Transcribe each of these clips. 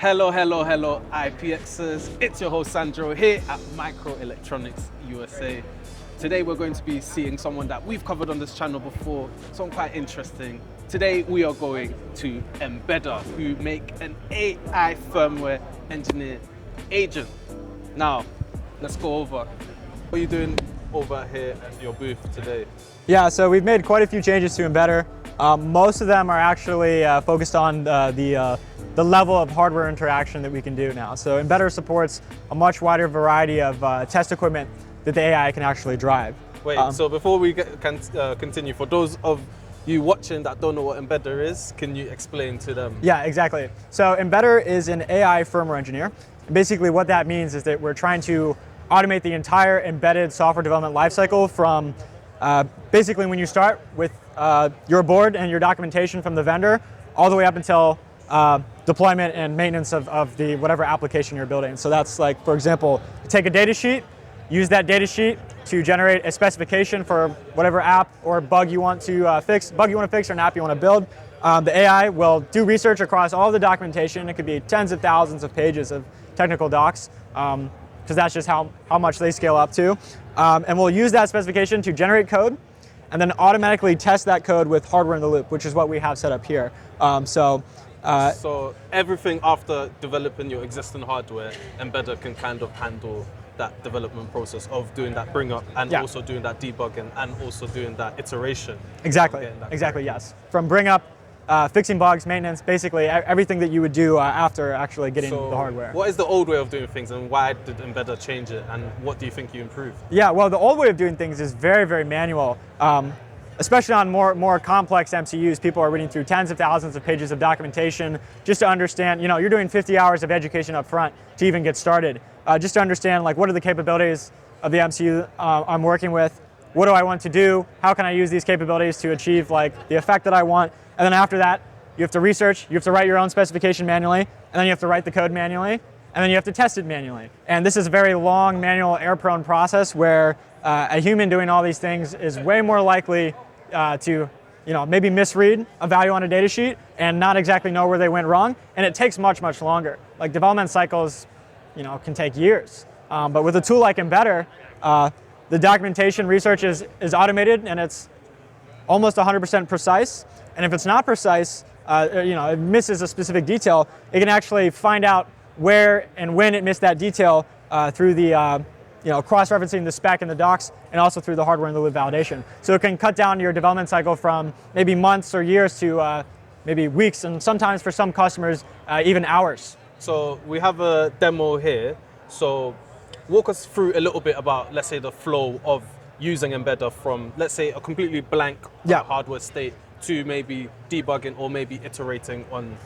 Hello, IPXers. It's your host Sandro here at Microelectronics USA. Today we're going to be seeing someone that we've covered on this channel before, someone quite interesting. Today we are going to Embedder, who make an AI firmware engineer agent. Now, let's go over. What are you doing over here at your booth today? Yeah, so we've made quite a few changes to Embedder. Most of them are actually focused on the level of hardware interaction that we can do now. So Embedder supports a much wider variety of test equipment that the AI can actually drive. Wait, so before we continue, for those of you watching that don't know what Embedder is, can you explain to them? Yeah, exactly. So Embedder is an AI firmware engineer. Basically what that means is that we're trying to automate the entire embedded software development lifecycle from basically when you start with your board and your documentation from the vendor all the way up until deployment and maintenance of the whatever application you're building. So that's like, for example, take a data sheet, use that data sheet to generate a specification for whatever app or bug you want to fix or an app you want to build. The AI will do research across all the documentation. It could be tens of thousands of pages of technical docs, because that's just how much they scale up to. And we'll use that specification to generate code and then automatically test that code with hardware in the loop, which is what we have set up here. So everything after developing your existing hardware, Embedder can kind of handle that development process of doing that bring up and also doing that debugging and also doing that iteration. Exactly, yes. From bring up, fixing bugs, maintenance, basically everything that you would do after actually getting the hardware. What is the old way of doing things and why did Embedder change it and what do you think you improved? Yeah, well, the old way of doing things is very, very manual. Especially on more complex MCUs, people are reading through tens of thousands of pages of documentation just to understand, you're doing 50 hours of education up front to even get started. Just to understand, like, what are the capabilities of the MCU I'm working with? What do I want to do? How can I use these capabilities to achieve, like, the effect that I want? And then after that, you have to research, you have to write your own specification manually, and then you have to write the code manually, and then you have to test it manually. And this is a very long, manual, error-prone process where a human doing all these things is way more likely to maybe misread a value on a data sheet and not exactly know where they went wrong, and it takes much, much longer. Like, development cycles can take years. But with a tool like Embedder, the documentation research is automated and it's almost 100% precise. And if it's not precise, it misses a specific detail, it can actually find out where and when it missed that detail through the cross-referencing the spec and the docs, and also through the hardware in the loop validation. So it can cut down your development cycle from maybe months or years to maybe weeks, and sometimes for some customers, even hours. So we have a demo here. So walk us through a little bit about, let's say, the flow of using Embedder from, let's say, a completely blank hardware state to maybe debugging or maybe iterating on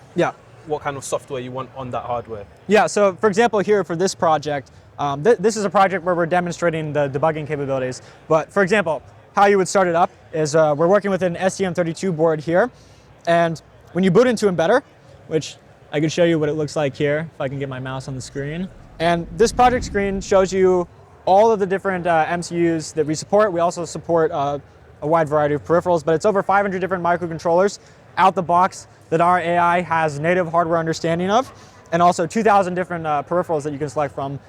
what kind of software you want on that hardware. Yeah, so for example here for this project, this is a project where we're demonstrating the debugging capabilities. But for example, how you would start it up is we're working with an STM32 board here. And when you boot into Embedder, which I could show you what it looks like here, if I can get my mouse on the screen. And this project screen shows you all of the different MCUs that we support. We also support a wide variety of peripherals, but it's over 500 different microcontrollers out the box that our AI has native hardware understanding of, and also 2,000 different peripherals that you can select from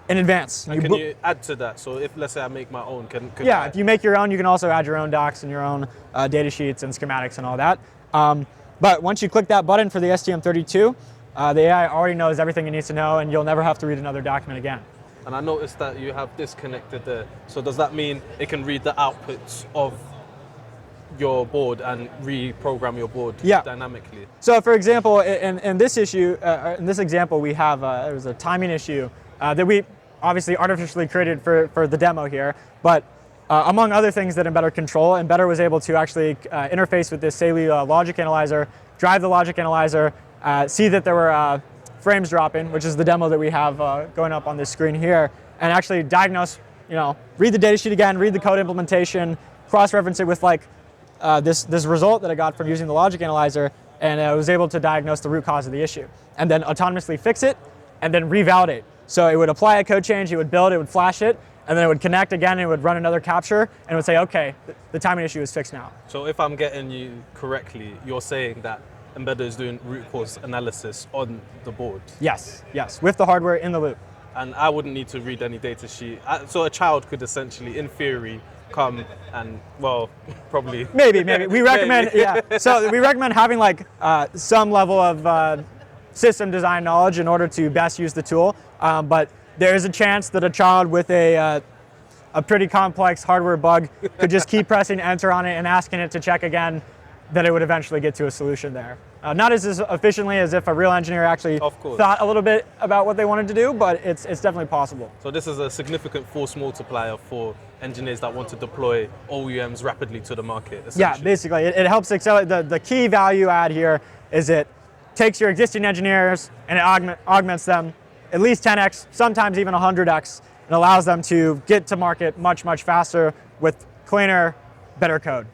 in advance. And can you add to that? So if, let's say, I make my own, if you make your own, you can also add your own docs and your own data sheets and schematics and all that. But once you click that button for the STM32, the AI already knows everything it needs to know, and you'll never have to read another document again. And I noticed that you have this connected there. So does that mean it can read the outputs of your board and reprogram your board dynamically? So for example, in this example, we have there was a timing issue that we obviously artificially created for the demo here. But among other things that Embedder control, Embedder was able to actually interface with this Saley logic analyzer, drive the logic analyzer, see that there were frames dropping, which is the demo that we have going up on this screen here, and actually diagnose, read the data sheet again, read the code implementation, cross-reference it with this result that I got from using the logic analyzer, and I was able to diagnose the root cause of the issue, and then autonomously fix it, and then revalidate. So it would apply a code change, it would build, it would flash it, and then it would connect again, and it would run another capture, and it would say, okay, the timing issue is fixed now. So if I'm getting you correctly, you're saying that Embedder is doing root cause analysis on the board. Yes, with the hardware in the loop. And I wouldn't need to read any data sheet. So a child could essentially, in theory, come and, well, probably. Maybe. We recommend, So we recommend having like some level of system design knowledge in order to best use the tool. But there is a chance that a child with a pretty complex hardware bug could just keep pressing enter on it and asking it to check again, that it would eventually get to a solution there. Not as efficiently as if a real engineer actually thought a little bit about what they wanted to do, but it's definitely possible. So this is a significant force multiplier for engineers that want to deploy OEMs rapidly to the market, Yeah, basically, it helps accelerate. The key value add here is it takes your existing engineers and it augments them at least 10x, sometimes even 100x, and allows them to get to market much faster with cleaner, better code.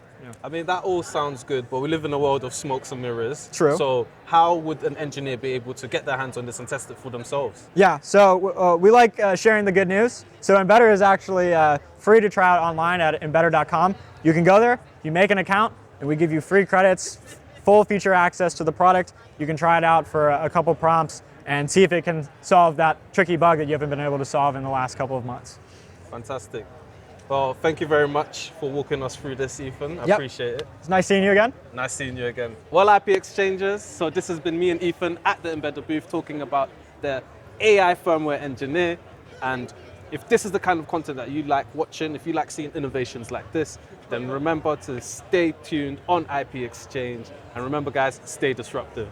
I mean, that all sounds good, but we live in a world of smokes and mirrors. True. So how would an engineer be able to get their hands on this and test it for themselves? Yeah, so we like sharing the good news. So Embedder is actually free to try out online at embedder.com. You can go there, you make an account, and we give you free credits, full feature access to the product. You can try it out for a couple prompts and see if it can solve that tricky bug that you haven't been able to solve in the last couple of months. Fantastic. Well, thank you very much for walking us through this, Ethan. I appreciate it. It's nice seeing you again. Nice seeing you again. Well, ipXchangers, so this has been me and Ethan at the Embedder booth talking about the AI firmware engineer. And if this is the kind of content that you like watching, if you like seeing innovations like this, then remember to stay tuned on ipXchange. And remember, guys, stay disruptive.